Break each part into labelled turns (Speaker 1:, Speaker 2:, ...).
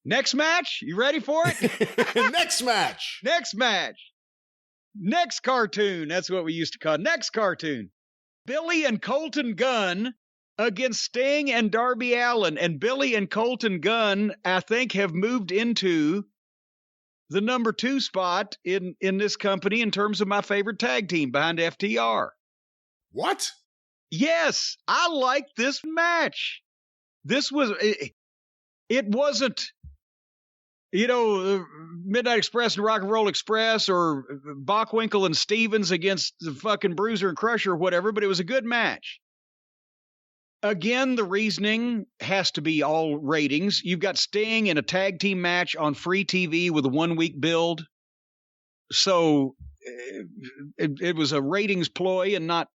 Speaker 1: Next match? You ready for it?
Speaker 2: Next match.
Speaker 1: Next match. Next cartoon. That's what we used to call it. Next cartoon. Billy and Colton Gunn against Sting and Darby Allin. And Billy and Colton Gunn, I think, have moved into the number 2 spot in this company in terms of my favorite tag team behind FTR.
Speaker 2: What?
Speaker 1: Yes, I like this match. This was, it wasn't, Midnight Express and Rock and Roll Express or Bockwinkel and Stevens against the fucking Bruiser and Crusher or whatever, but it was a good match. Again, the reasoning has to be all ratings. You've got Sting in a tag team match on free TV with a 1-week build. So it was a ratings ploy and not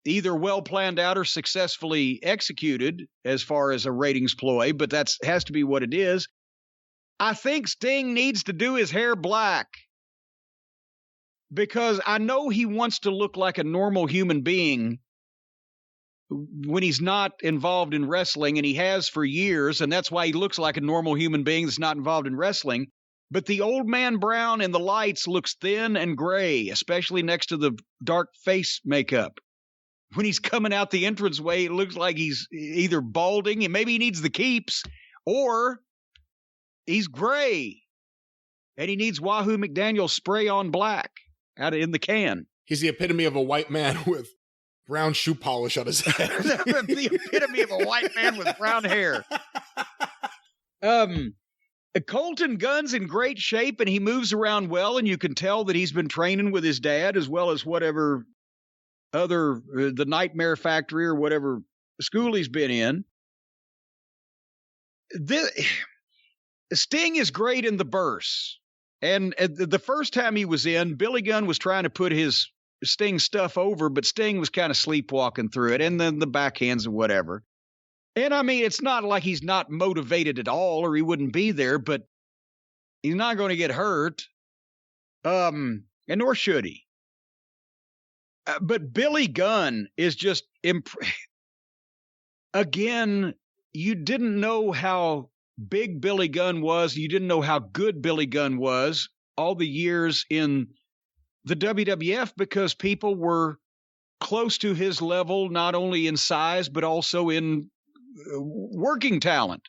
Speaker 1: either well planned out or successfully executed as far as a ratings ploy, but that has to be what it is. I think Sting needs to do his hair black because I know he wants to look like a normal human being when he's not involved in wrestling, and he has for years, and that's why he looks like a normal human being that's not involved in wrestling. But the old man Brown in the lights looks thin and gray, especially next to the dark face makeup. When he's coming out the entranceway, it looks like he's either balding, and maybe he needs the keeps, or he's gray, and he needs Wahoo McDaniel spray on black out in the can.
Speaker 2: He's the epitome of a white man with brown shoe polish on his head.
Speaker 1: The epitome of a white man with brown hair. Colton Gunn's in great shape, and he moves around well, and you can tell that he's been training with his dad as well as whatever other, the Nightmare Factory or whatever school he's been in. Sting is great in the bursts. And the first time he was in, Billy Gunn was trying to put his Sting stuff over, but Sting was kind of sleepwalking through it, and then the backhands and whatever. And I mean, it's not like he's not motivated at all, or he wouldn't be there, but he's not going to get hurt. And nor should he. But Billy Gunn is just, again, you didn't know how big Billy Gunn was. You didn't know how good Billy Gunn was all the years in the WWF because people were close to his level, not only in size, but also in working talent.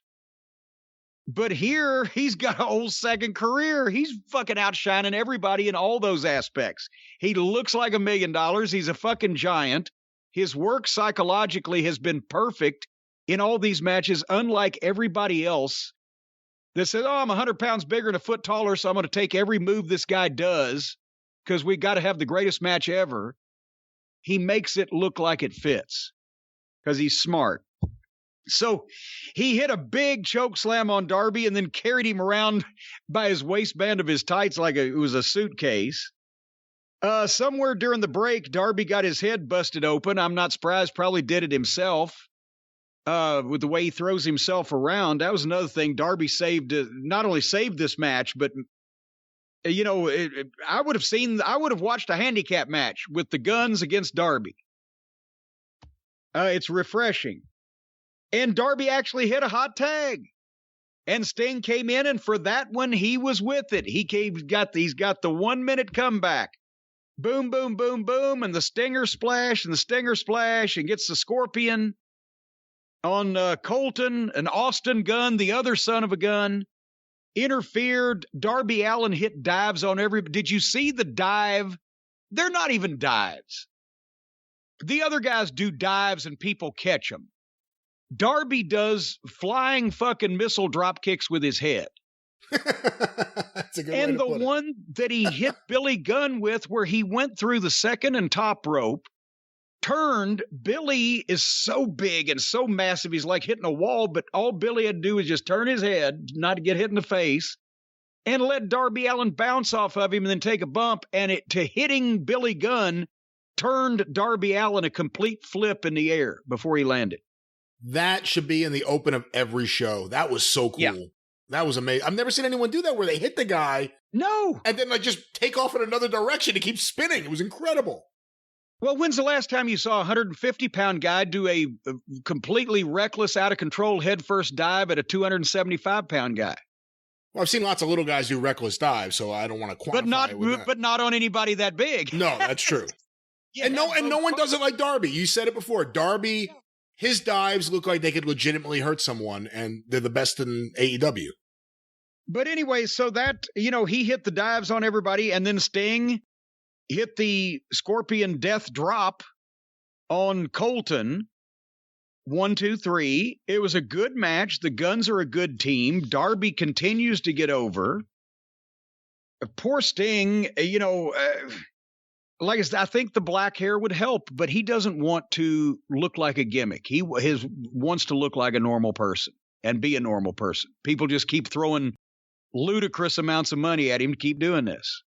Speaker 1: But here, he's got a whole second career. He's fucking outshining everybody in all those aspects. He looks like $1 million. He's a fucking giant. His work psychologically has been perfect in all these matches, unlike everybody else that says, oh, I'm 100 pounds bigger and a foot taller, so I'm going to take every move this guy does because we got to have the greatest match ever. He makes it look like it fits because he's smart. So he hit a big choke slam on Darby and then carried him around by his waistband of his tights like it was a suitcase. Somewhere during the break, Darby got his head busted open. I'm not surprised, probably did it himself with the way he throws himself around. That was another thing. Darby not only saved this match, but I would have watched a handicap match with the Guns against Darby. It's refreshing. And Darby actually hit a hot tag. And Sting came in, and for that one, he was with it. He's got the 1 minute comeback. Boom, boom, boom, boom, and the stinger splash, and gets the scorpion on Colton, and Austin Gunn, the other son of a gun, interfered. Darby Allin hit dives on did you see the dive? They're not even dives. The other guys do dives and people catch them. Darby does flying fucking missile drop kicks with his head.
Speaker 2: That's a good
Speaker 1: and
Speaker 2: way to
Speaker 1: the
Speaker 2: put it.
Speaker 1: one that he hit Billy Gunn with, where he went through the second and top rope, turned. Billy is so big and so massive, he's like hitting a wall, but all Billy had to do was just turn his head, not to get hit in the face, and let Darby Allin bounce off of him and then take a bump, and to hitting Billy Gunn turned Darby Allin a complete flip in the air before he landed.
Speaker 2: That should be in the open of every show. That was so cool. Yeah. That was amazing. I've never seen anyone do that where they hit the guy.
Speaker 1: No.
Speaker 2: And then just take off in another direction to keep spinning. It was incredible.
Speaker 1: Well, when's the last time you saw a 150-pound guy do a completely reckless, out-of-control head-first dive at a 275-pound guy?
Speaker 2: Well, I've seen lots of little guys do reckless dives, so I don't want to quantify it with that.
Speaker 1: But not on anybody that big.
Speaker 2: No, that's true. And no one does it like Darby. You said it before. Darby, his dives look like they could legitimately hurt someone, and they're the best in AEW.
Speaker 1: But anyway, so that, he hit the dives on everybody, and then Sting hit the Scorpion Death Drop on Colton. 1, 2, 3. It was a good match. The Guns are a good team. Darby continues to get over. Poor Sting, like I said, I think the black hair would help, but he doesn't want to look like a gimmick. He wants to look like a normal person and be a normal person. People just keep throwing ludicrous amounts of money at him to keep doing this.